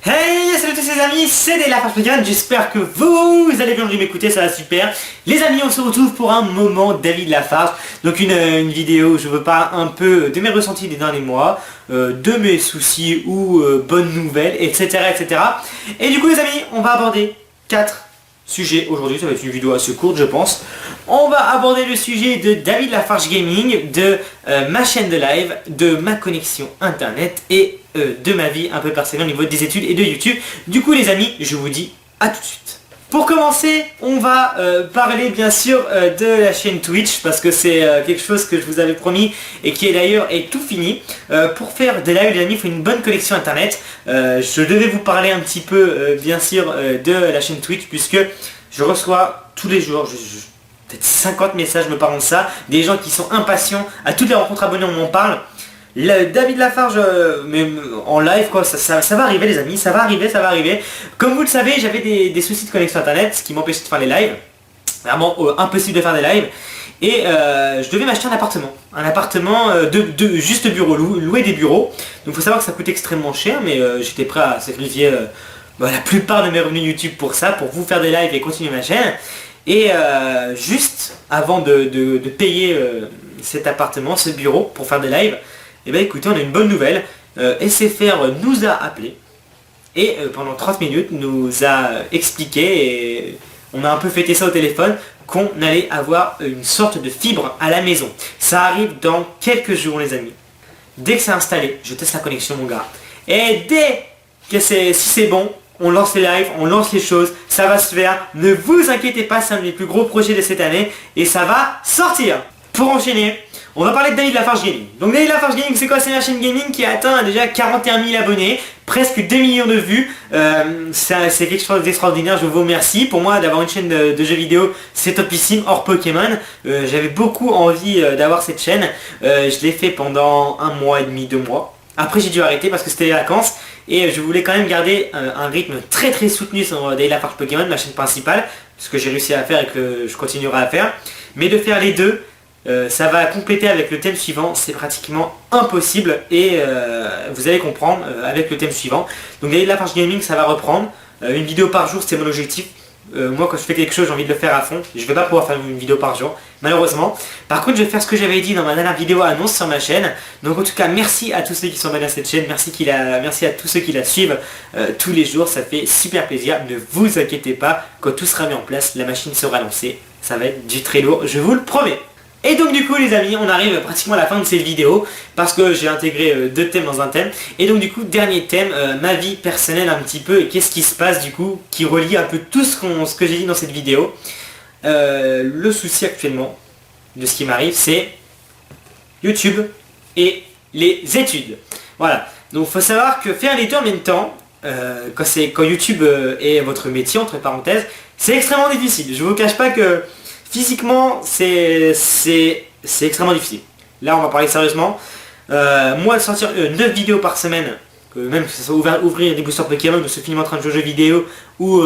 Hey, salut tous les amis, c'est Delafarge, j'espère que vous allez bien, m'écouter, ça va super. Les amis, on se retrouve pour un moment David Lafarge. Donc une vidéo où je veux parler un peu de mes ressentis des derniers mois, de mes soucis ou bonnes nouvelles, etc., etc. Et du coup les amis, on va aborder 4 sujets aujourd'hui, ça va être une vidéo assez courte je pense. On va aborder le sujet de David Lafarge Gaming, de ma chaîne de live, de ma connexion internet et de ma vie un peu personnelle au niveau des études et de YouTube. Du coup les amis, je vous dis à tout de suite. Pour commencer, on va parler bien sûr de la chaîne Twitch parce que c'est quelque chose que je vous avais promis et qui est d'ailleurs est tout fini. Pour faire des lives les amis, il faut une bonne connexion internet. Je devais vous parler un petit peu bien sûr de la chaîne Twitch puisque je reçois tous les jours, peut-être 50 messages me parlant de ça, des gens qui sont impatients, à toutes les rencontres abonnés on m'en parle. David Lafarge mais en live quoi, ça va arriver les amis, ça va arriver. Comme vous le savez, j'avais des soucis de connexion internet, ce qui m'empêchait de faire les lives. Vraiment impossible de faire des lives. Et je devais m'acheter un appartement de juste bureau, louer des bureaux. Donc il faut savoir que ça coûte extrêmement cher, mais j'étais prêt à sacrifier la plupart de mes revenus YouTube pour ça, pour vous faire des lives et continuer ma chaîne. Et juste avant de payer cet appartement, ce bureau, pour faire des lives, et bien écoutez, on a une bonne nouvelle. SFR nous a appelé et pendant 30 minutes nous a expliqué, et on a un peu fêté ça au téléphone, qu'on allait avoir une sorte de fibre à la maison. Ça arrive dans quelques jours les amis. Dès que c'est installé, je teste la connexion mon gars. Et dès que si c'est bon, on lance les lives, on lance les choses, ça va se faire. Ne vous inquiétez pas, c'est un des plus gros projets de cette année et ça va sortir. Pour enchaîner, on va parler de David Lafarge Gaming. Donc David Lafarge Gaming, c'est quoi? C'est ma chaîne gaming qui a atteint déjà 41 000 abonnés, presque 2 millions de vues. C'est quelque chose d'extraordinaire, je vous remercie. Pour moi, d'avoir une chaîne de jeux vidéo, c'est topissime, hors Pokémon. J'avais beaucoup envie d'avoir cette chaîne. Je l'ai fait pendant 1 mois et demi, 2 mois. Après j'ai dû arrêter parce que c'était les vacances. Et je voulais quand même garder un rythme très très soutenu sur David Lafarge Pokémon, ma chaîne principale. Ce que j'ai réussi à faire et que je continuerai à faire. Mais de faire les deux, ça va compléter avec le thème suivant, c'est pratiquement impossible et vous allez comprendre avec le thème suivant. Donc David Lafarge Gaming, ça va reprendre, une vidéo par jour, c'est mon objectif. Moi quand je fais quelque chose, j'ai envie de le faire à fond. Je vais pas pouvoir faire une vidéo par jour, malheureusement. Par contre je vais faire ce que j'avais dit dans ma dernière vidéo annonce sur ma chaîne. Donc en tout cas merci à tous ceux qui sont abonnés à cette chaîne, merci à tous ceux qui la suivent tous les jours, ça fait super plaisir. Ne vous inquiétez pas, quand tout sera mis en place, la machine sera lancée. Ça va être du très lourd, je vous le promets. Et donc du coup les amis, on arrive pratiquement à la fin de cette vidéo parce que j'ai intégré 2 thèmes dans un thème. Et donc du coup, dernier thème, ma vie personnelle un petit peu et qu'est-ce qui se passe du coup, qui relie un peu tout ce que j'ai dit dans cette vidéo. Le souci actuellement de ce qui m'arrive, c'est YouTube et les études. Voilà, donc il faut savoir que faire les deux en même temps, quand YouTube est votre métier, entre parenthèses, c'est extrêmement difficile. Je vous cache pas que physiquement, c'est extrêmement difficile. Là, on va parler sérieusement. Moi, de sortir 9 vidéos par semaine, même que ce soit ouvrir des boosters Pokémon, ou se filmer en train de jouer aux jeux vidéo, ou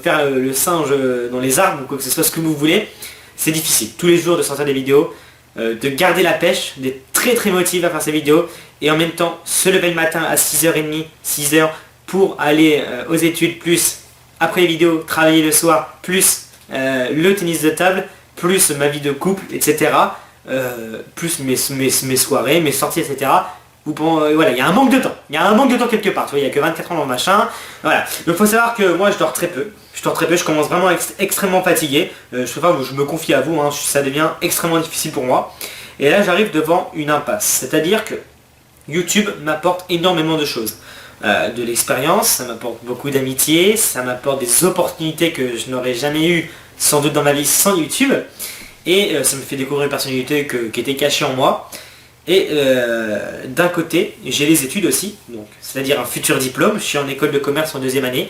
faire le singe dans les arbres, ou quoi que ce soit ce que vous voulez, c'est difficile. Tous les jours de sortir des vidéos, de garder la pêche, d'être très très motivé à faire ces vidéos, et en même temps se lever le matin à 6h30, 6h, pour aller aux études, plus après les vidéos, travailler le soir, plus le tennis de table, plus ma vie de couple, etc. Plus mes soirées, mes sorties, etc. Voilà, il y a un manque de temps. Il y a un manque de temps quelque part. Tu vois, il n'y a que 24 ans dans le machin. Voilà. Donc il faut savoir que moi je dors très peu. Je commence vraiment extrêmement fatigué. Je me confie à vous, hein, ça devient extrêmement difficile pour moi. Et là j'arrive devant une impasse. C'est-à-dire que YouTube m'apporte énormément de choses. De l'expérience, ça m'apporte beaucoup d'amitié, ça m'apporte des opportunités que je n'aurais jamais eues sans doute dans ma vie sans YouTube. Et ça me fait découvrir une personnalité qui était cachée en moi. Et d'un côté, j'ai les études aussi, donc c'est-à-dire un futur diplôme. Je suis en école de commerce en 2e année.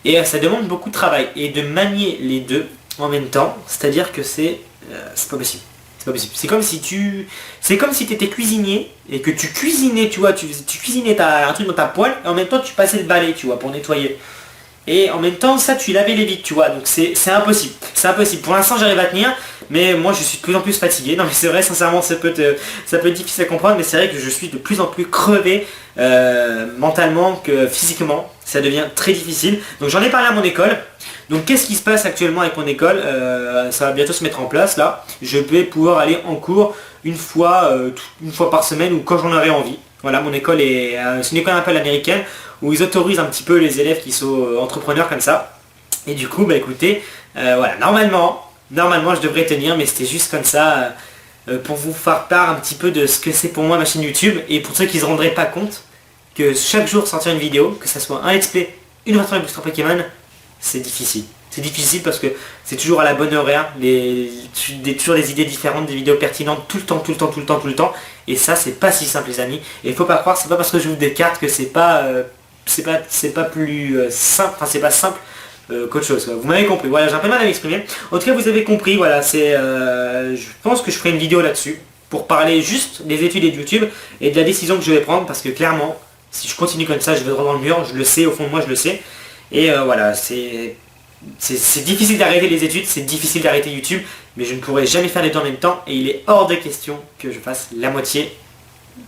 Et ça demande beaucoup de travail. Et de manier les deux en même temps, c'est-à-dire que c'est pas possible. C'est pas possible. C'est comme si tu étais cuisinier et que tu cuisinais, tu vois, tu cuisinais un truc dans ta poêle et en même temps tu passais le balai, tu vois, pour nettoyer. Et en même temps ça tu lavais les vitres, tu vois, donc c'est impossible. C'est impossible. Pour l'instant j'arrive à tenir, mais moi je suis de plus en plus fatigué. Non mais c'est vrai, sincèrement ça peut être difficile à comprendre, mais c'est vrai que je suis de plus en plus crevé mentalement que physiquement. ça devient très difficile. Donc j'en ai parlé à mon école. Donc qu'est-ce qui se passe actuellement avec mon école? Ça va bientôt se mettre en place là. Je vais pouvoir aller en cours une fois par semaine ou quand j'en aurai envie. Voilà, mon école c'est une école un peu à l'américaine où ils autorisent un petit peu les élèves qui sont entrepreneurs comme ça. Et du coup, bah écoutez, voilà, normalement je devrais tenir, mais c'était juste comme ça pour vous faire part un petit peu de ce que c'est pour moi ma chaîne YouTube. Et pour ceux qui ne se rendraient pas compte que chaque jour sortir une vidéo, que ce soit un let's play, une version de Booster Pokémon, c'est difficile. C'est difficile parce que c'est toujours à la bonne horaire, toujours des idées différentes, des vidéos pertinentes tout le temps. Et ça, c'est pas si simple les amis. Et il faut pas croire, c'est pas parce que je vous des cartes que c'est pas plus simple, enfin c'est pas simple qu'autre chose. Vous m'avez compris, voilà, j'ai un peu mal à m'exprimer. En tout cas, vous avez compris, voilà, je pense que je ferai une vidéo là-dessus pour parler juste des études et de YouTube et de la décision que je vais prendre parce que clairement, si je continue comme ça, je vais droit dans le mur, je le sais, au fond de moi je le sais. Et voilà, c'est difficile d'arrêter les études, c'est difficile d'arrêter YouTube, mais je ne pourrai jamais faire les deux en même temps et il est hors de question que je fasse la moitié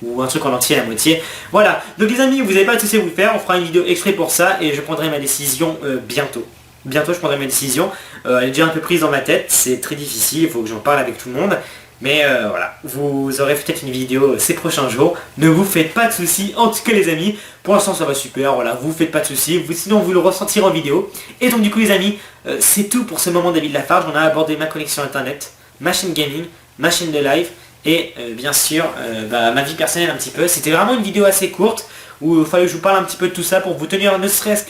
ou un truc en entier à la moitié. Voilà, donc les amis, vous n'avez pas de souci à vous faire, on fera une vidéo exprès pour ça et je prendrai ma décision bientôt. Bientôt je prendrai ma décision, elle est déjà un peu prise dans ma tête, c'est très difficile, il faut que j'en parle avec tout le monde. Mais voilà, vous aurez peut-être une vidéo ces prochains jours. Ne vous faites pas de soucis. En tout cas les amis, pour l'instant ça va super. Voilà, vous faites pas de soucis. Sinon vous le ressentirez en vidéo. Et donc du coup les amis, c'est tout pour ce moment David Lafarge. On a abordé ma connexion internet, ma chaîne gaming, ma chaîne de live et bien sûr ma vie personnelle un petit peu. C'était vraiment une vidéo assez courte où il fallait que je vous parle un petit peu de tout ça pour vous tenir ne serait-ce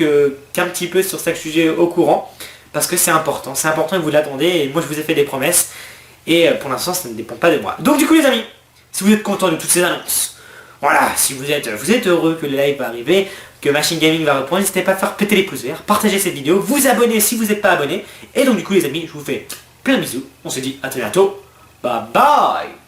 qu'un petit peu sur chaque sujet au courant. Parce que c'est important et vous l'attendez et moi je vous ai fait des promesses. Et pour l'instant, ça ne dépend pas de moi. Donc du coup les amis, si vous êtes contents de toutes ces annonces, voilà, si vous êtes heureux que le live va arriver, que Machine Gaming va reprendre, n'hésitez pas à faire péter les pouces verts, partager cette vidéo, vous abonner si vous n'êtes pas abonné. Et donc du coup les amis, je vous fais plein de bisous. On se dit à très bientôt. Bye bye.